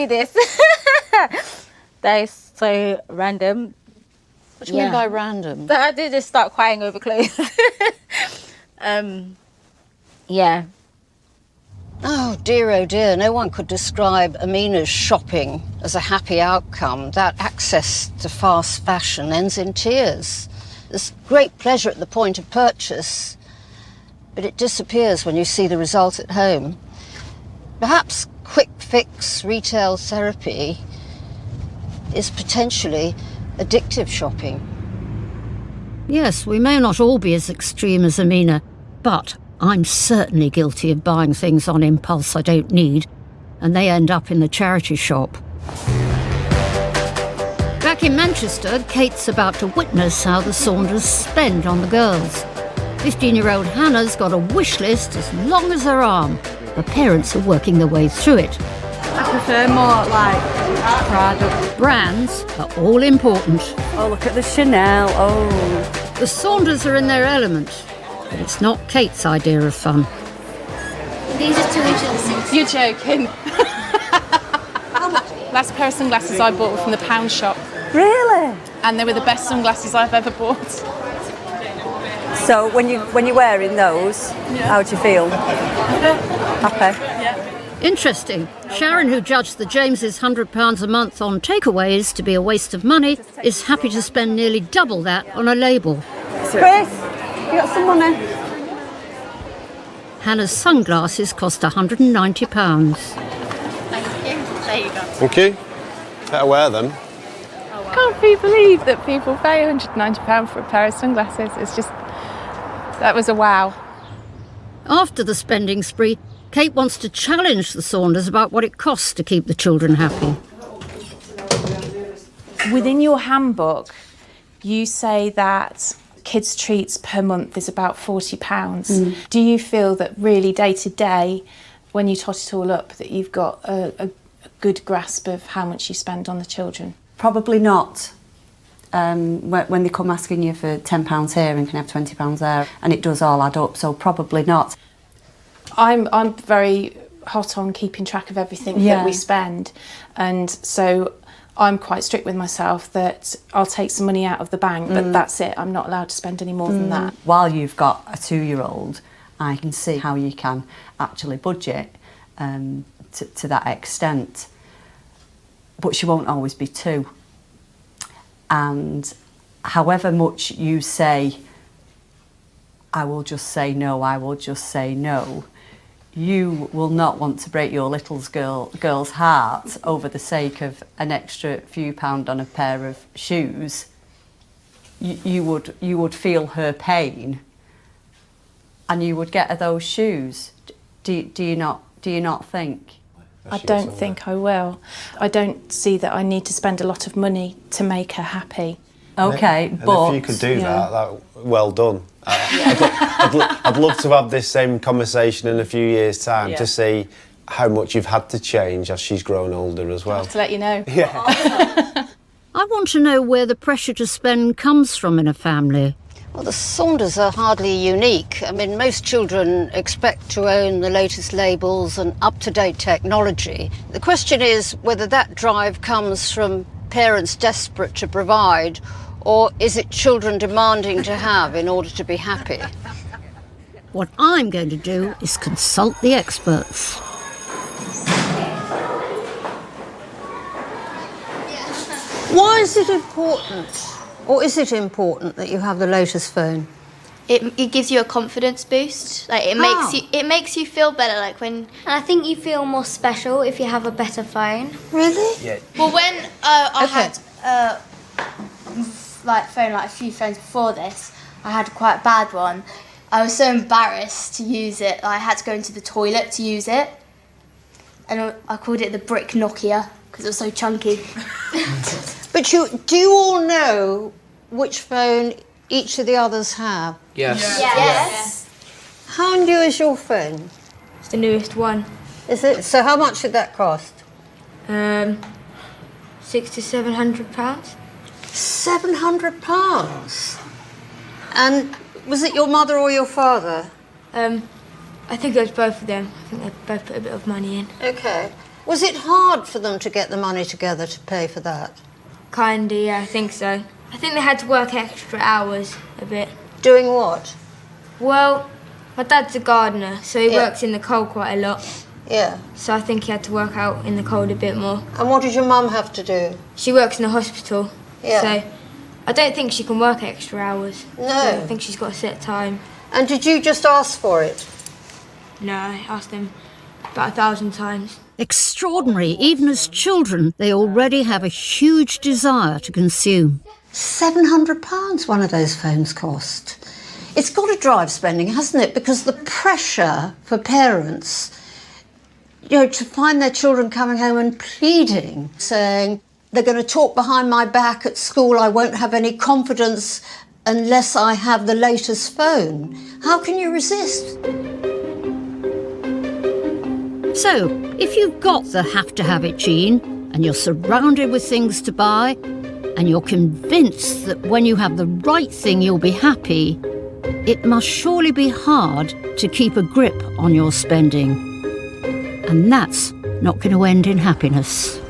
this. They're so random. What do you mean by random? But I did just start crying over clothes. Yeah. Oh dear, no one could describe Amina's shopping as a happy outcome. That access to fast fashion ends in tears. There's great pleasure at the point of purchase, but it disappears when you see the result at home. Perhaps quick fix retail therapy is potentially addictive shopping. Yes, we may not all be as extreme as Amina, but I'm certainly guilty of buying things on impulse I don't need, and they end up in the charity shop. Back in Manchester, Kate's about to witness how the Saunders spend on the girls. 15-year-old Hannah's got a wish list as long as her arm. Her parents are working their way through it. I prefer more like Prada. Brands are all important. Oh, look at the Chanel. Oh. The Saunders are in their element, but it's not Kate's idea of fun. These are 206. You're joking. Last pair of sunglasses I bought were from the pound shop. Really? And they were the best sunglasses I've ever bought. So when you're wearing those, how do you feel? Happy? Yeah. Interesting. Sharon, who judged the Jameses' £100 a month on takeaways to be a waste of money, is happy to spend nearly double that on a label. Chris, you got some money? Hannah's sunglasses cost £190. There you go. Thank you. Better wear them. I can't believe that people pay £190 for a pair of sunglasses. It's just, that was a wow. After the spending spree, Kate wants to challenge the Saunders about what it costs to keep the children happy. Within your handbook, you say that kids' treats per month is about £40. Do you feel that really day to day, when you tot it all up, that you've got a good grasp of how much you spend on the children? Probably not. When they come asking you for £10 here and can have £20 there, and it does all add up, so probably not. I'm very hot on keeping track of everything that we spend, and so I'm quite strict with myself that I'll take some money out of the bank, but that's it. I'm not allowed to spend any more than that. While you've got a 2-year-old, I can see how you can actually budget to that extent. But she won't always be 2. And however much you say, I will just say no, I will just say no, you will not want to break your little girl's heart over the sake of an extra few pound on a pair of shoes. You would feel her pain, and you would get her those shoes. Do you not think? I don't think I will. I don't see that I need to spend a lot of money to make her happy. Okay, and but if you could do that, well done. I'd love to have this same conversation in a few years' time to see how much you've had to change as she's grown older as well. I'll have to let you know. Yeah. I want to know where the pressure to spend comes from in a family. Well, the Saunders are hardly unique. I mean, most children expect to own the latest labels and up-to-date technology. The question is whether that drive comes from parents desperate to provide, or is it children demanding to have in order to be happy? What I'm going to do is consult the experts. Why is it important, or is it important that you have the latest phone? It gives you a confidence boost. Like it makes you feel better. Like when, and I think you feel more special if you have a better phone. Really? Yeah. Well, when I had a few phones before this, I had quite a bad one. I was so embarrassed to use it. I had to go into the toilet to use it, and I called it the brick Nokia because it was so chunky. But do you all know which phone each of the others have? Yes. Yes. How new is your phone? It's the newest one. Is it? So how much did that cost? £600 to £700. £700? And was it your mother or your father? I think it was both of them. I think they both put a bit of money in. Okay. Was it hard for them to get the money together to pay for that? Kinda, yeah, I think so. I think they had to work extra hours a bit. Doing what? Well, my dad's a gardener, so he works in the cold quite a lot. Yeah. So I think he had to work out in the cold a bit more. And what did your mum have to do? She works in a hospital. Yeah. So I don't think she can work extra hours. No. So I think she's got a set time. And did you just ask for it? No, I asked him about 1,000 times. Extraordinary. Even as children, they already have a huge desire to consume. £700 one of those phones cost. It's got to drive spending, hasn't it? Because the pressure for parents, to find their children coming home and pleading, saying, they're going to talk behind my back at school, I won't have any confidence unless I have the latest phone. How can you resist? So, if you've got the have-to-have-it gene, and you're surrounded with things to buy, and you're convinced that when you have the right thing you'll be happy, it must surely be hard to keep a grip on your spending. And that's not going to end in happiness.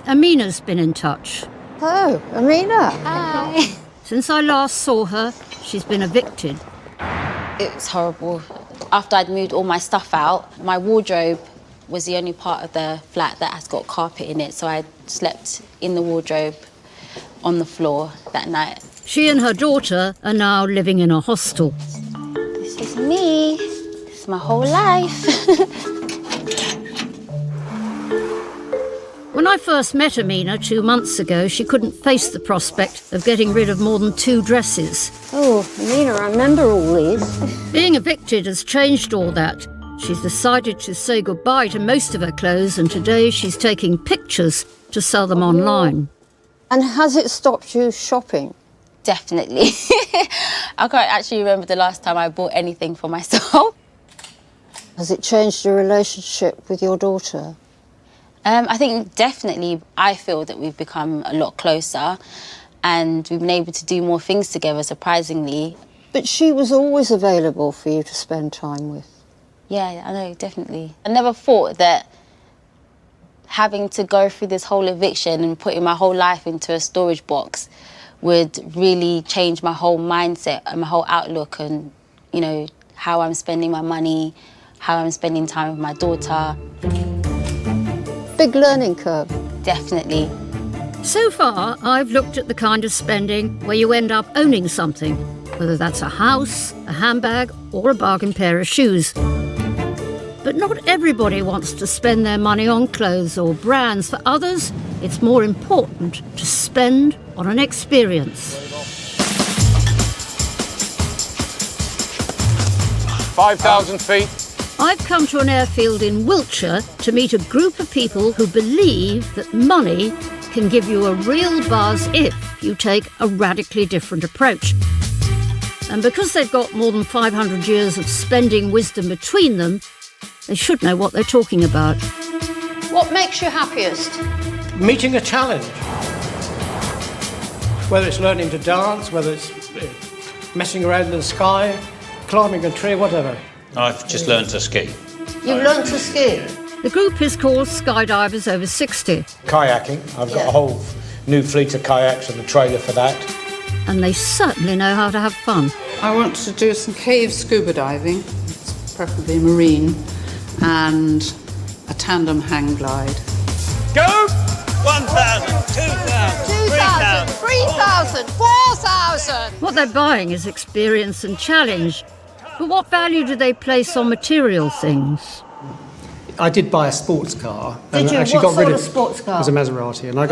Amina's been in touch. Oh, Amina. Hi. Since I last saw her, she's been evicted. It was horrible. After I'd moved all my stuff out, my wardrobe was the only part of the flat that has got carpet in it, so I slept in the wardrobe on the floor that night. She and her daughter are now living in a hostel. This is me. This is my whole life. When I first met Amina 2 months ago, she couldn't face the prospect of getting rid of more than 2 dresses. Oh, Amina, I remember all these. Being evicted has changed all that. She's decided to say goodbye to most of her clothes, and today she's taking pictures to sell them online. And has it stopped you shopping? Definitely. I can't actually remember the last time I bought anything for myself. Has it changed your relationship with your daughter? I think definitely I feel that we've become a lot closer and we've been able to do more things together, surprisingly. But she was always available for you to spend time with. Yeah, I know, definitely. I never thought that having to go through this whole eviction and putting my whole life into a storage box would really change my whole mindset and my whole outlook on, how I'm spending my money, how I'm spending time with my daughter. Big learning curve. Definitely. So far, I've looked at the kind of spending where you end up owning something, whether that's a house, a handbag, or a bargain pair of shoes. But not everybody wants to spend their money on clothes or brands. For others, it's more important to spend on an experience. 5,000 feet. I've come to an airfield in Wiltshire to meet a group of people who believe that money can give you a real buzz if you take a radically different approach. And because they've got more than 500 years of spending wisdom between them, they should know what they're talking about. What makes you happiest? Meeting a challenge. Whether it's learning to dance, whether it's messing around in the sky, climbing a tree, whatever. I've just learned to ski. You've learned to ski? The group is called Skydivers Over 60. Kayaking. I've got a whole new fleet of kayaks and a trailer for that. And they certainly know how to have fun. I want to do some cave scuba diving, preferably marine, and a tandem hang glide. Go! 1,000, 2,000, 2,000, 3,000, 4,000! What they're buying is experience and challenge. But what value do they place on material things? I did buy a sports car. And Did you? actually What got rid sort of of sports car? It was a Maserati, and I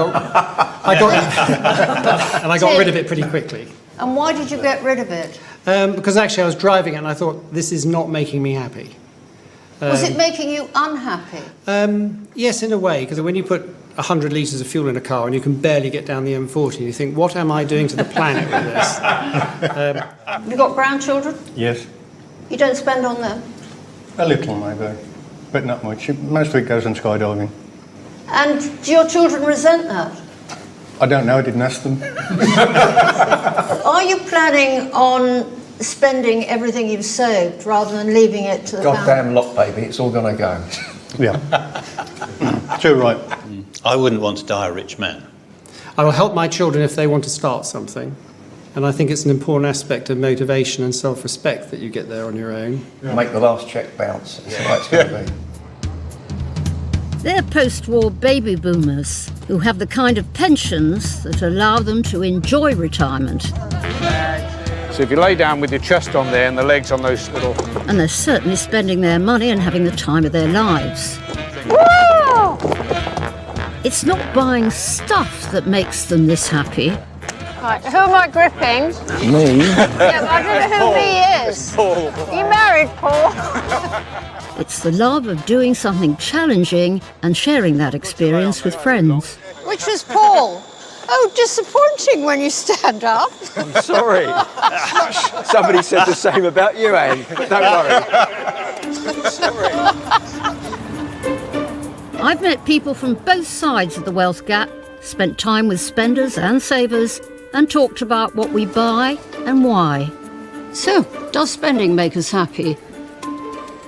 got rid of it pretty quickly. And why did you get rid of it? Because actually I was driving it and I thought, this is not making me happy. Was it making you unhappy? Yes, in a way, because when you put 100 litres of fuel in a car and you can barely get down the M40, you think, what am I doing to the planet with this? Have you got grandchildren? Yes, You don't spend on them? a little maybe, but not much. Most of it goes on skydiving. And do your children resent that? I don't know, I didn't ask them. Are you planning on spending everything you've saved rather than leaving it to the goddamn lot, baby. It's all going to go. Yeah. Too right. I wouldn't want to die a rich man. I will help my children if they want to start something. And I think it's an important aspect of motivation and self-respect that you get there on your own. Make the last cheque bounce. That's the way it's going to be. They're post-war baby boomers who have the kind of pensions that allow them to enjoy retirement. So if you lay down with your chest on there and the legs on those little... And they're certainly spending their money and having the time of their lives. Woo! It's not buying stuff that makes them this happy. Right, who am I gripping? Me? Yeah, but I don't know who me is. Paul. You married, Paul? It's the love of doing something challenging and sharing that experience with friends. Which was Paul? Oh, disappointing when you stand up. I'm sorry. Somebody said the same about you, Anne. Don't worry. Sorry. I've met people from both sides of the wealth gap, spent time with spenders and savers, and talked about what we buy and why. So, does spending make us happy?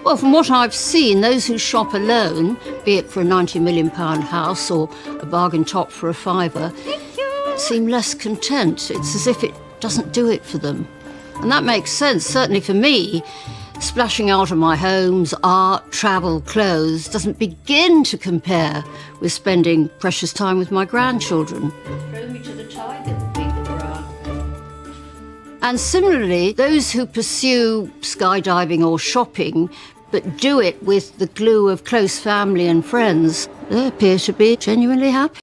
Well, from what I've seen, those who shop alone, be it for a £90 million house or a bargain top for a fiver, seem less content. It's as if it doesn't do it for them. And that makes sense, certainly for me. Splashing out of my homes, art, travel, clothes doesn't begin to compare with spending precious time with my grandchildren. Throw me to the tiger, the big brown. And similarly, those who pursue skydiving or shopping, but do it with the glue of close family and friends, they appear to be genuinely happy.